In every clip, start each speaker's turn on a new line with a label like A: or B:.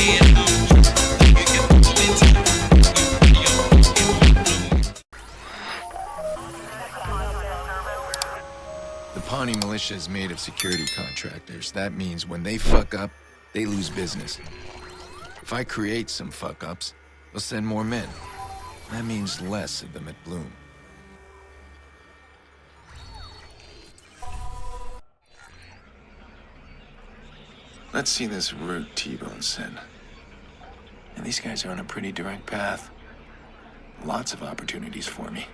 A: The Pawnee militia is made of security contractors. That means when they fuck up, they lose business. If I create some fuck-ups, they'll send more men. That means less of them at Blume. Let's see this route T-Bone sent. And these guys are on a pretty direct path. Lots of opportunities for me.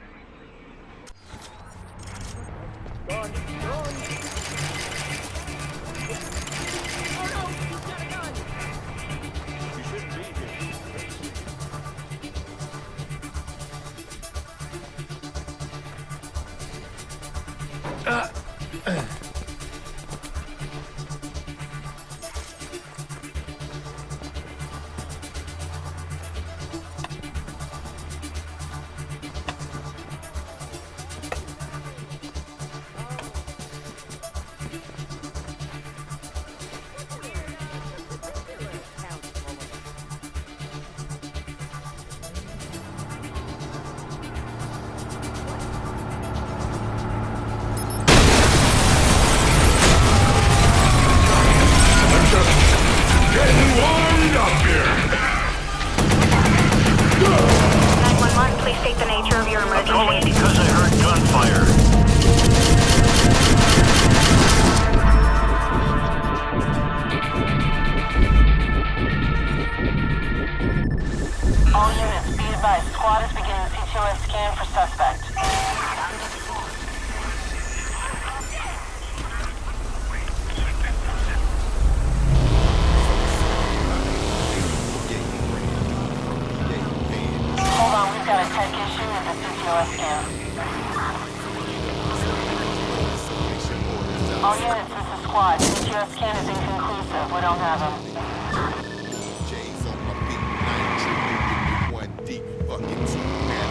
B: All units, this is squad. CTO scan is inconclusive. We don't have him.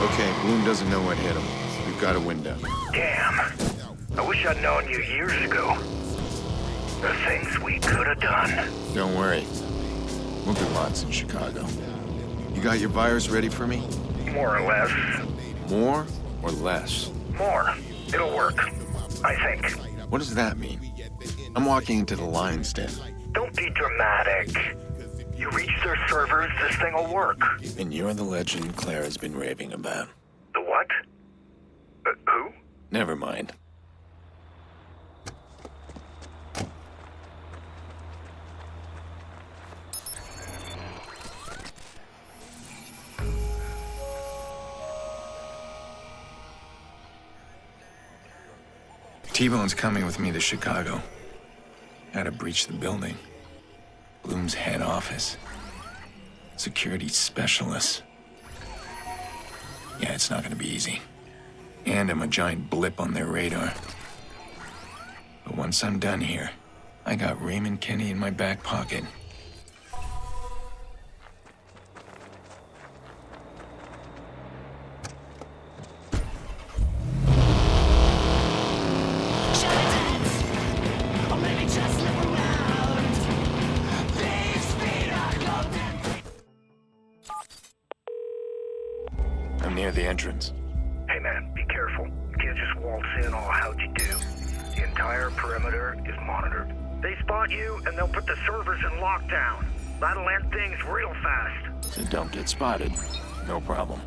A: Okay, Blume doesn't know what hit him. We've got a window.
C: Damn. I wish I'd known you years ago. The things we could have done.
A: Don't worry. We'll do lots in Chicago. You got your virus ready for me?
C: More or less.
A: More or less?
C: More. It'll work. I think.
A: What does that mean? I'm walking into the lion's den.
C: Don't be dramatic. You reach their servers, this thing will work.
A: And you're the legend Clara's been raving about.
C: The what? Who?
A: Never mind. T-Bone's coming with me to Chicago. Gotta breach the building. Blume's head office. Security specialists. Yeah, it's not gonna be easy. And I'm a giant blip on their radar. But once I'm done here, I got Raymond Kenny in my back pocket. I'm near the entrance.
C: Hey man, be careful. You can't just waltz in all how'd you do. The entire perimeter is monitored. They spot you and they'll put the servers in lockdown. That'll end things real fast.
A: So don't get spotted. No problem.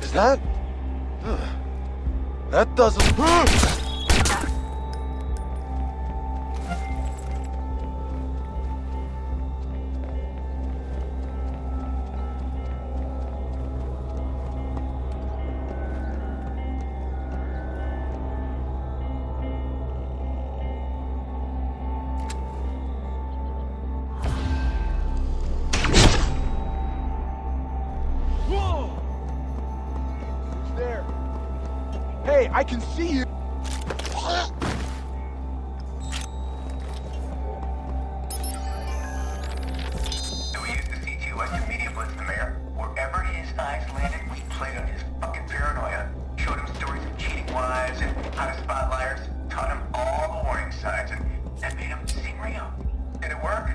D: Is that? That doesn't... Hey, I can see you!
E: We used to see to us in media blitz the mayor. Wherever his eyes landed, we played on his fucking paranoia. Showed him stories of cheating wives and how to spot liars. Taught him all the warning signs and made him seem real. Did it work?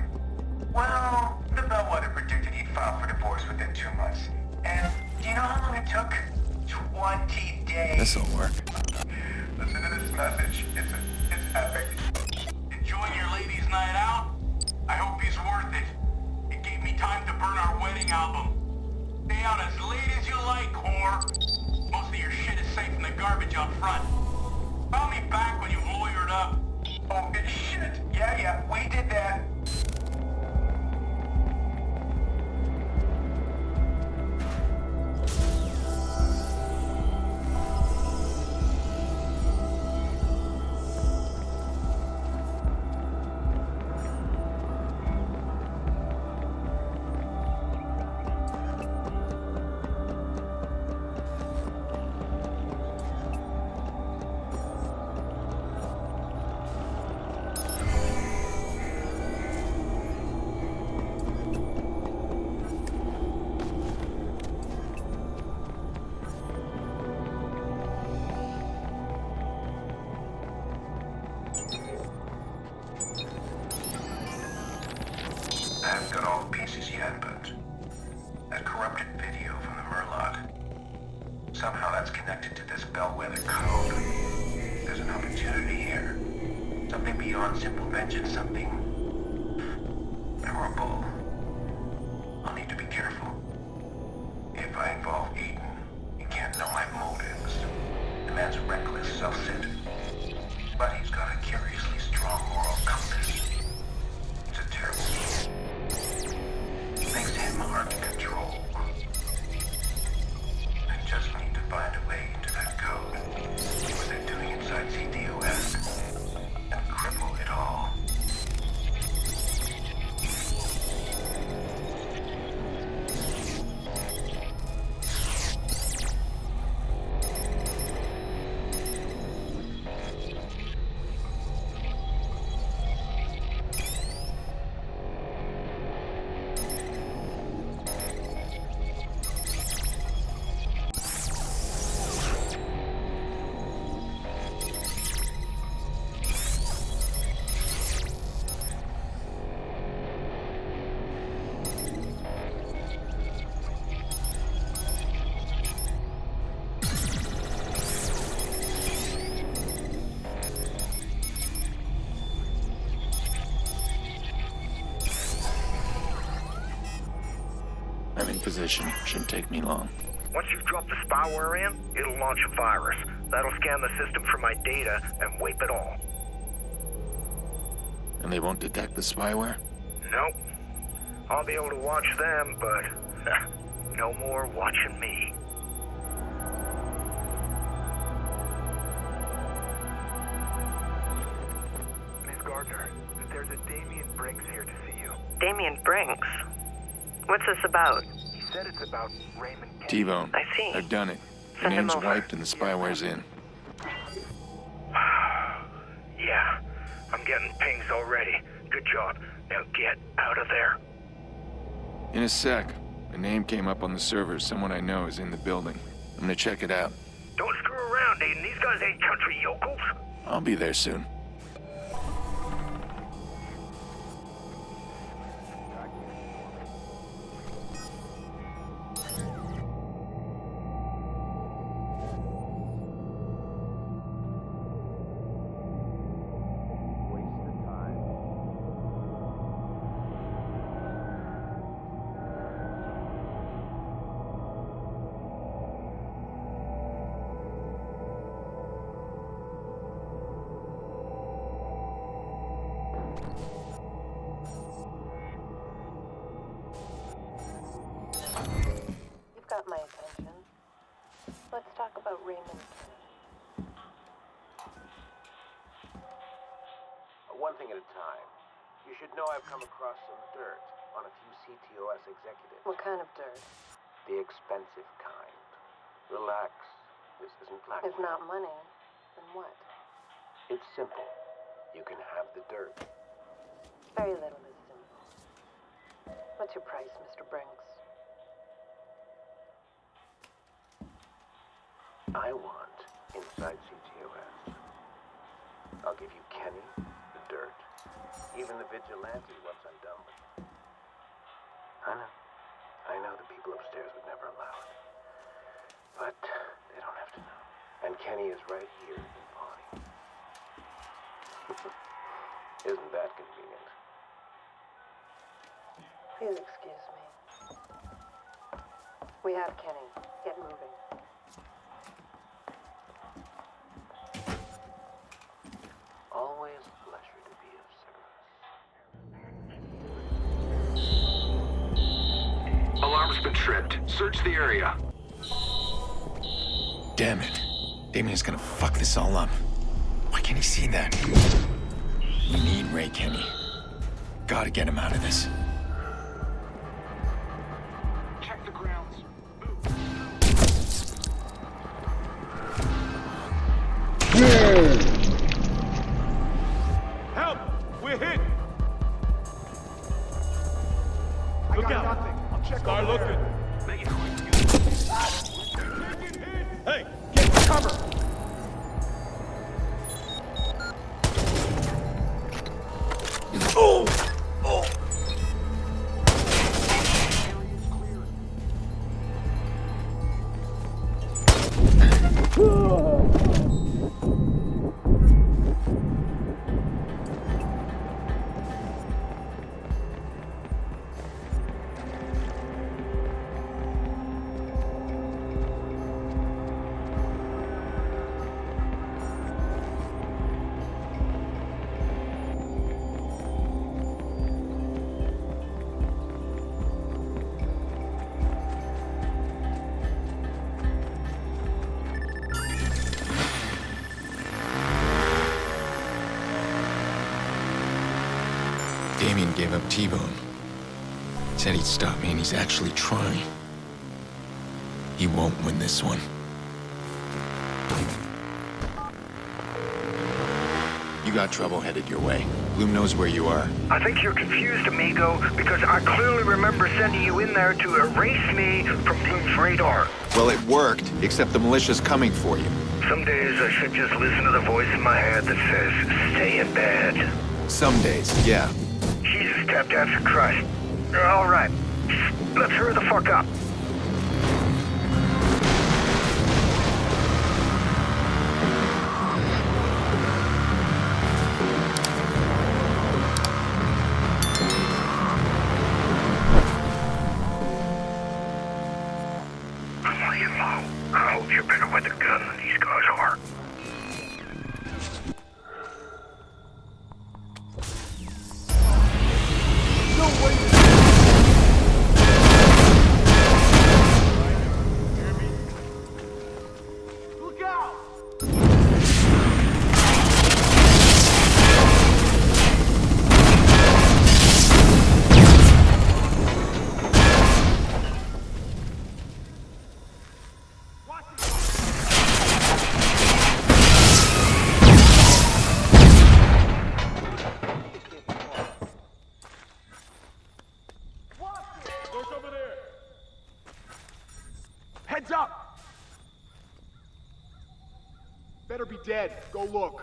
E: Well, the bellwether predicted he'd file for divorce within 2 months. And do you know how long it took? 20 days.
A: This'll work.
E: Listen to this message. It's epic. Enjoying your ladies' night out? I hope he's worth it. It gave me time to burn our wedding album. Stay out as late as you like, whore. Most of your shit is safe in the garbage up front. Call me back when you've lawyered up. Oh, shit. Yeah, we did that. I haven't got all the pieces yet, but that corrupted video from the Murloc, somehow that's connected to this bellwether code. There's an opportunity here. Something beyond simple vengeance, something memorable. I'll need to be careful. If I involve Aiden, he can't know my motives. The man's reckless, self-centered, but he's got a curiously strong moral compass. It's a terrible thing. Makes him hard to control. I just need to find a way into that code. What they're doing inside CDOS. And cripple it all.
A: I'm in position. Shouldn't take me long.
C: Once you've dropped the spyware in, it'll launch a virus. That'll scan the system for my data and wipe it all.
A: And they won't detect the spyware?
C: Nope. I'll be able to watch them, but no more watching me. Commander. There's a Damien Brinks here to see you.
B: Damien Brinks? What's this about?
C: He said it's about Raymond Kennedy.
A: T-Bone.
B: I see.
A: I've done it. The
B: Send him
A: name's
B: over.
A: wiped and the spyware's in.
C: Yeah, I'm getting pings already. Good job. Now get out of there.
A: In a sec. A name came up on the server. Someone I know is in the building. I'm gonna check it out.
C: Don't screw around, Aiden. These guys ain't country yokels.
A: I'll be there soon.
B: You've got my attention. Let's talk about Raymond.
F: One thing at a time. You should know I've come across some dirt on a few CTOS executives.
B: What kind of dirt?
F: The expensive kind. Relax. This isn't blackmail.
B: If not money, then what?
F: It's simple. You can have the dirt.
B: Very little is simple. What's your price, Mr. Brinks?
F: I want inside CTOS. I'll give you Kenny, the dirt, even the vigilante once I'm done with it. I know the people upstairs would never allow it. But they don't have to know. And Kenny is right here in Pawnee. Isn't that convenient?
B: Please excuse me. We have Kenny. Get moving.
F: Always a pleasure to be of service.
G: Alarm's been tripped. Search the area.
A: Damn it. Damien's gonna fuck this all up. Why can't he see that? We need Ray Kenny. Gotta get him out of this.
G: Check the grounds.
D: Help! We're hit! Look out! Nothing. I'll check Start looking. There.
G: Make it quick.
D: Hey, get cover!
A: Oh! Oh! Damien gave up T-Bone. Said he'd stop me, and he's actually trying. He won't win this one. You got trouble headed your way. Blume knows where you are.
C: I think you're confused, amigo, because I clearly remember sending you in there to erase me from Blume's radar.
A: Well, it worked, except the militia's coming for you.
C: Some days I should just listen to the voice in my head that says, stay in bed.
A: Some days, yeah.
C: Jesus, tap dance for Christ. All right, let's hurry the fuck up. I'm laying low. I hope you're better with a gun than these guys are.
D: dead. Go look.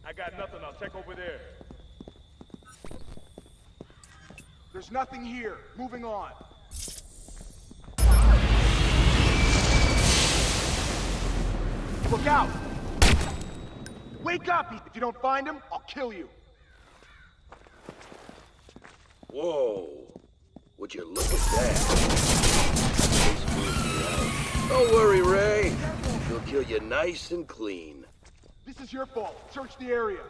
D: I got nothing. I'll check over there. There's nothing here. Moving on. Look out! Wake up! If you don't find him, I'll kill you.
H: Whoa. Would you look at that? Don't worry, Ray. She'll kill you nice and clean.
D: This is your fault. Search the area.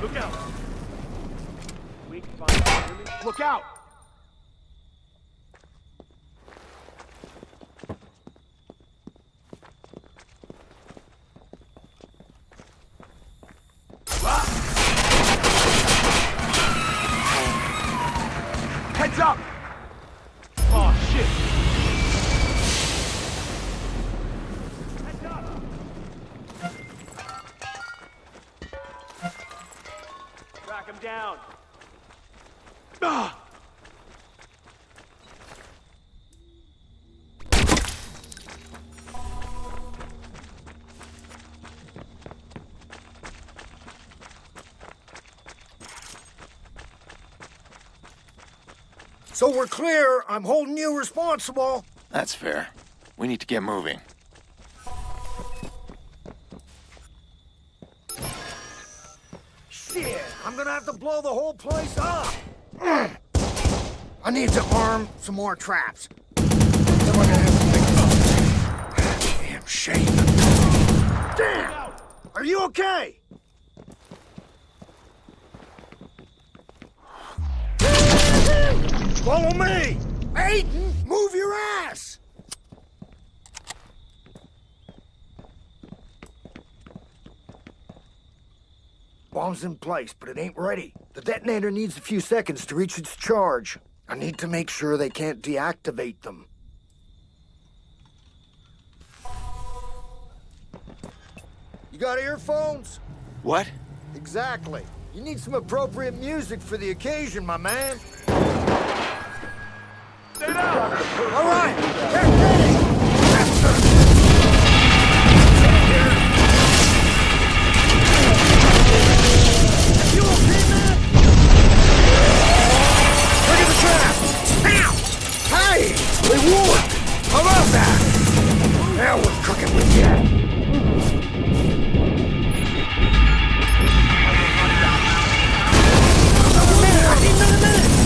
D: Look out! We can find out. Look out! Heads up! Oh, shit! Heads up! Track him down. Ah!
I: So we're clear. I'm holding you responsible.
A: That's fair. We need to get moving.
I: Shit, I'm gonna have to blow the whole place up. I need to arm some more traps. Then we're gonna have to make damn shame. Damn! Are you okay? Follow me! Aiden, move your ass! Bomb's in place, but it ain't ready. The detonator needs a few seconds to reach its charge. I need to make sure they can't deactivate them. You got earphones?
A: What?
I: Exactly. You need some appropriate music for the occasion, my man.
D: Stay down!
I: All right, get ready! You okay, man? Look at the trap! Ow! Hey, they worked! How about that? Now we're cooking with you. Another minute! I need another minute!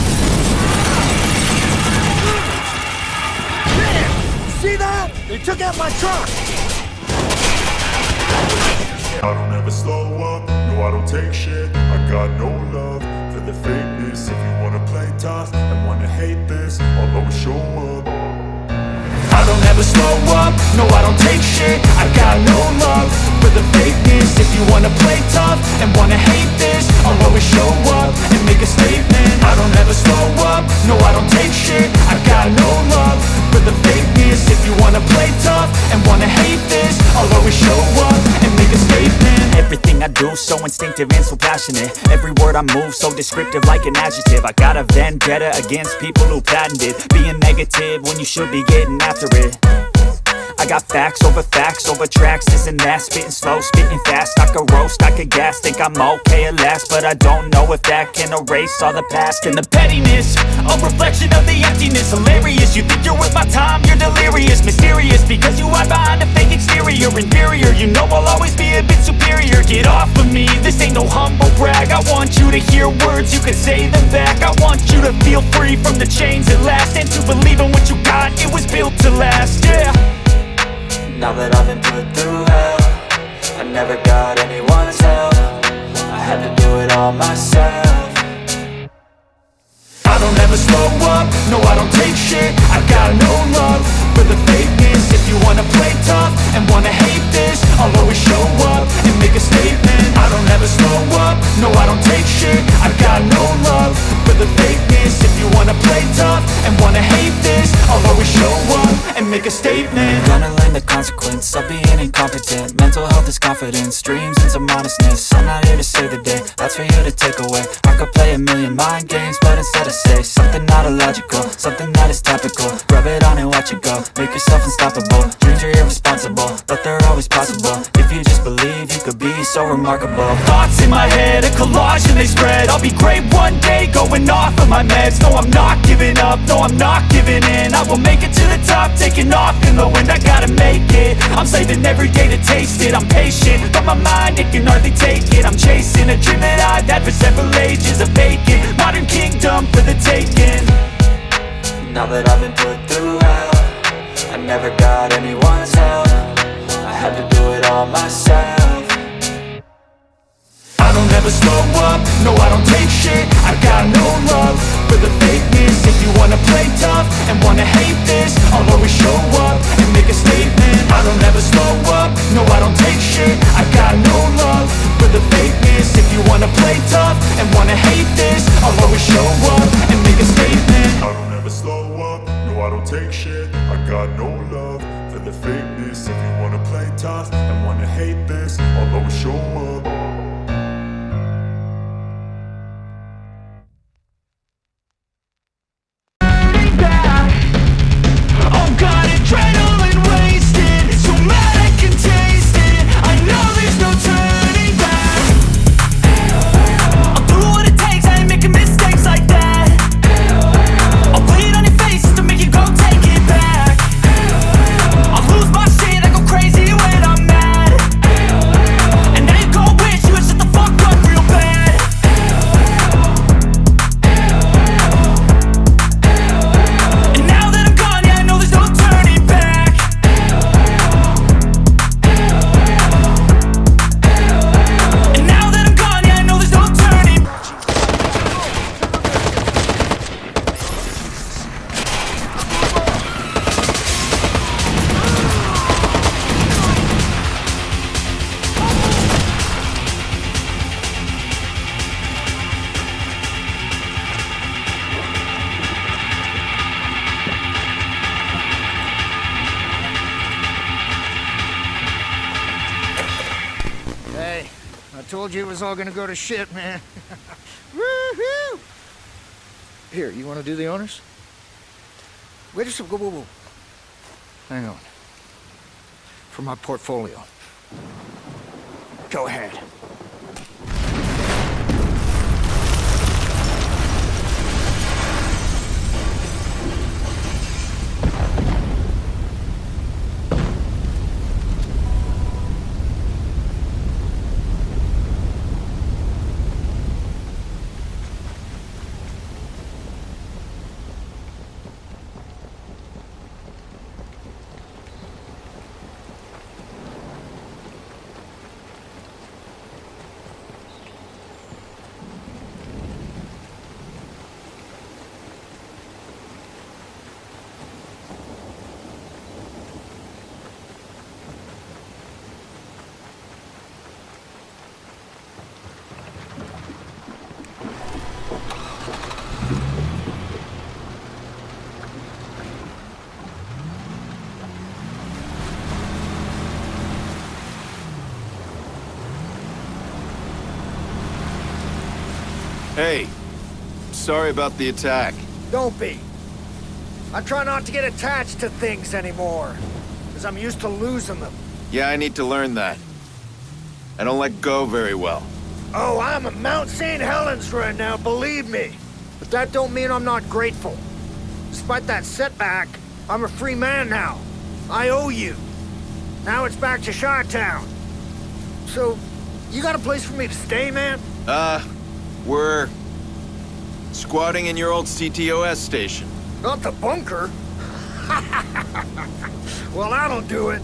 I: See that? They took out my truck!
J: I don't ever slow up, no I don't take shit. I got no love for the fakeness. If you wanna play tough and wanna hate this, I'll always show up. I don't ever slow up, no I don't take shit. I got no love for the fakeness. If you wanna play tough and wanna hate this, I'll always show up and make a statement. I don't ever slow up, no I don't take shit. I got no love for the fakeness. If you wanna play tough and wanna hate this, I'll always show up and make a statement.
K: Everything I do so instinctive and so passionate. Every word I move so descriptive like an adjective. I got a vendetta against people who patented being negative when you should be getting after it. I got facts over tracks, this and that. Spitting slow, spitting fast, I could roast, I could gas. Think I'm okay at last, but I don't know if that can erase all the past. And the pettiness, a reflection of the emptiness. Hilarious, you think you're worth my time, you're delirious. Mysterious, because you hide behind a fake exterior. Inferior, you know I'll always be a bit superior. Get off of me, this ain't no humble brag. I want you to hear words, you can say them back. I want you to feel free from the chains at last, and to believe in what you got, it was built to last, yeah.
L: Now that I've been put through hell, I never got anyone's help. I had to do it all myself.
J: I don't ever slow up, no I don't take shit. I got no love for the fakeness. If you wanna play tough and wanna hate this, I'll always show up and make a statement. I don't ever slow up, no I don't take shit. I got no love for the fakeness. If you wanna play tough and wanna hate this, I'll always show up and
K: make a statement. Gonna learn the consequence of being incompetent. Mental health is confidence, dreams and some honestness. I'm not here to save the day, that's for you to take away. I could play a million mind games, but instead I say something not illogical, something that is topical. Rub it on and watch it go, make yourself unstoppable. Dreams are irresponsible, but they're always possible. If you just believe, you could be so remarkable. Thoughts in my head, a collage and they spread. I'll be great one day, going off of my meds. No, I'm not giving up, no, I'm not giving in. I will make it to the top, taking off in the wind. I gotta make it, I'm saving every day to taste it. I'm patient, but my mind, it can hardly take it. I'm chasing a dream that I've had for several ages. A vacant, modern kingdom for the taking.
L: Now that I've been put through hell, I never got anyone's help. I had to do it all myself.
K: I don't ever slow up, no I don't take shit. I got no love for the fakeness. If you wanna play tough and wanna hate this, I'll always show up and make a statement. I don't ever slow up, no I don't take shit. I got no love for the fakeness. If you wanna play tough and wanna hate this, I'll always show up and make a statement.
J: I don't ever slow up, no I don't take shit. I got no love for the fakeness. If you wanna play tough and wanna hate this, I'll always show up.
K: Adrenaline wasted, so mad I can taste it. I know there's no turning back. I'll do what it takes, I ain't making mistakes like that. I'll bleed on your face just to make you go take it back. I'll lose my shit, I go crazy when I'm mad. And now you gon' wish you would shut the fuck up real bad. And now that I'm gone, yeah I know there's no turning back. And now that I'm gone, yeah I know there's no turning back.
I: Hey, I told you it was all gonna go to shit, man. Woohoo! Here, you wanna do the honors? Wait a second, whoa. Hang on. For my portfolio. Go ahead.
A: Hey, sorry about the attack.
I: Don't be. I try not to get attached to things anymore, because I'm used to losing them.
A: Yeah, I need to learn that. I don't let go very well.
I: Oh, I'm at Mount St. Helens right now, believe me. But that don't mean I'm not grateful. Despite that setback, I'm a free man now. I owe you. Now it's back to Chi-Town. So, you got a place for me to stay, man?
A: We're squatting in your old CTOS station.
I: Not the bunker? Well, that'll do it.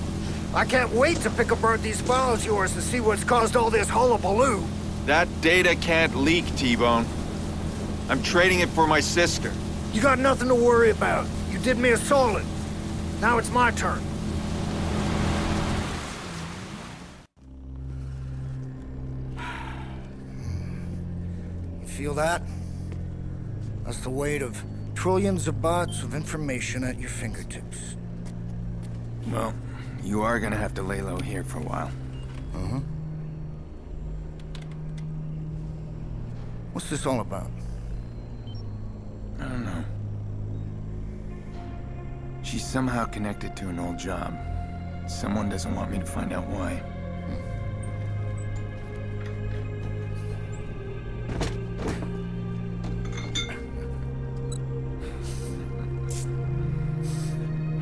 I: I can't wait to pick apart these files of yours to see what's caused all this hullabaloo.
A: That data can't leak, T-Bone. I'm trading it for my sister.
I: You got nothing to worry about. You did me a solid. Now it's my turn. Feel that? That's the weight of trillions of bytes of information at your fingertips.
A: Well, you are gonna have to lay low here for a while.
I: Uh-huh. What's this all about?
A: I don't know. She's somehow connected to an old job. Someone doesn't want me to find out why.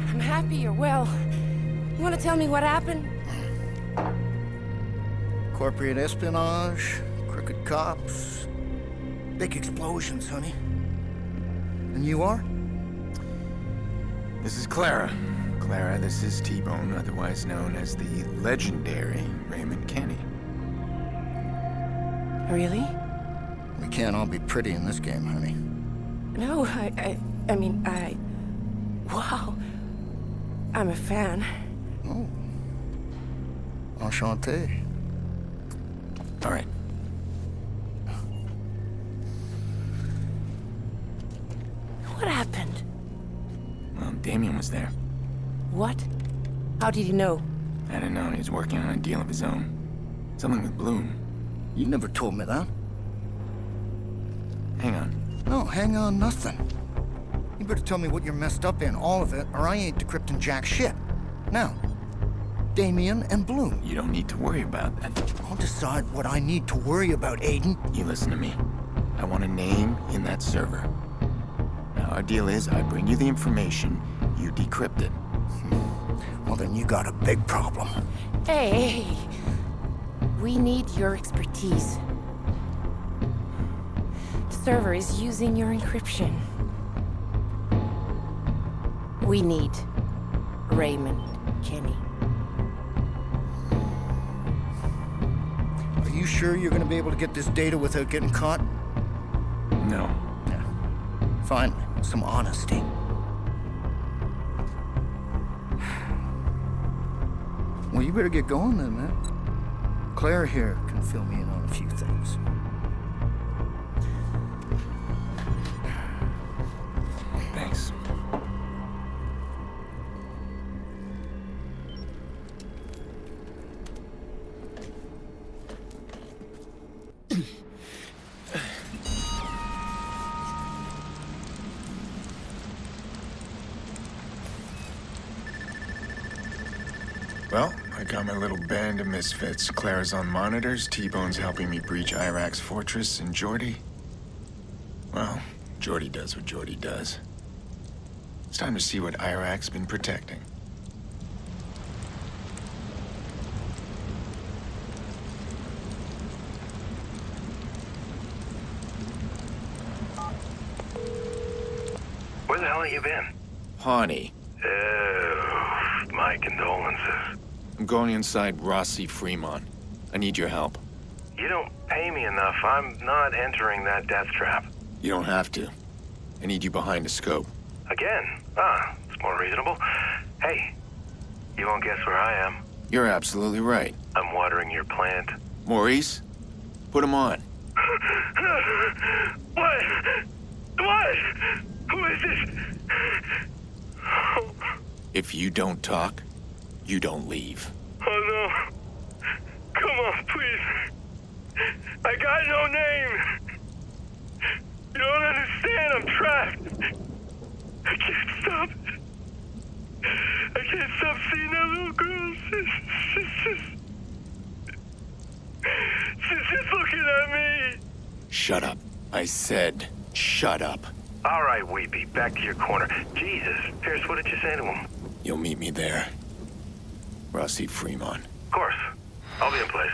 M: I'm happy you're well. You want to tell me what happened?
I: Corporate espionage, crooked cops, big explosions, honey. And you are?
A: This is Clara. Clara, this is T-Bone, otherwise known as the legendary Raymond Kenny.
M: Really?
I: We can't all be pretty in this game, honey.
M: No, wow. I'm a fan.
I: Oh. Enchanté.
A: All right.
M: What happened?
A: Well, Damien was there.
M: What? How did you know?
A: I didn't know he was working on a deal of his own. Something with Blume.
I: You never told me that.
A: Hang on.
I: No, hang on nothing. You better tell me what you're messed up in, all of it, or I ain't decrypting jack shit. Now, Damien and Blume.
A: You don't need to worry about that.
I: I'll decide what I need to worry about, Aiden.
A: You listen to me. I want a name in that server. Now, our deal is I bring you the information, you decrypt it.
I: Well, then you got a big problem.
M: Hey, we need your expertise. The server is using your encryption. We need Raymond Kenny.
I: Are you sure you're gonna be able to get this data without getting caught?
A: No.
I: Yeah. Finally, some honesty. Well, you better get going then, man. Claire here can fill me in on a few things.
A: Thanks. Well, I got my little band of misfits. Clara's on monitors, T-Bone's helping me breach Iraq's fortress, and Jordy? Well, Jordy does what Jordy does. It's time to see what Iraq's been protecting.
C: Where the hell have you been?
A: Pawnee.
C: Oh, my condolences.
A: I'm going inside Rossi Fremont. I need your help.
C: You don't pay me enough. I'm not entering that death trap.
A: You don't have to. I need you behind a scope.
C: Again? It's more reasonable. Hey, you won't guess where I am.
A: You're absolutely right.
C: I'm watering your plant.
A: Maurice, put him on.
C: What? What? Who is this?
A: If you don't talk, you don't leave.
C: Oh no. Come on, please. I got no name. You don't understand, I'm trapped. I can't stop it. I can't stop seeing that little girl. She's just looking at me.
A: Shut up. I said, shut up.
C: All right, Weepy, back to your corner. Jesus, Pearce, what did you say to him?
A: You'll meet me there. Rossi Fremont.
C: Of course. I'll be in place.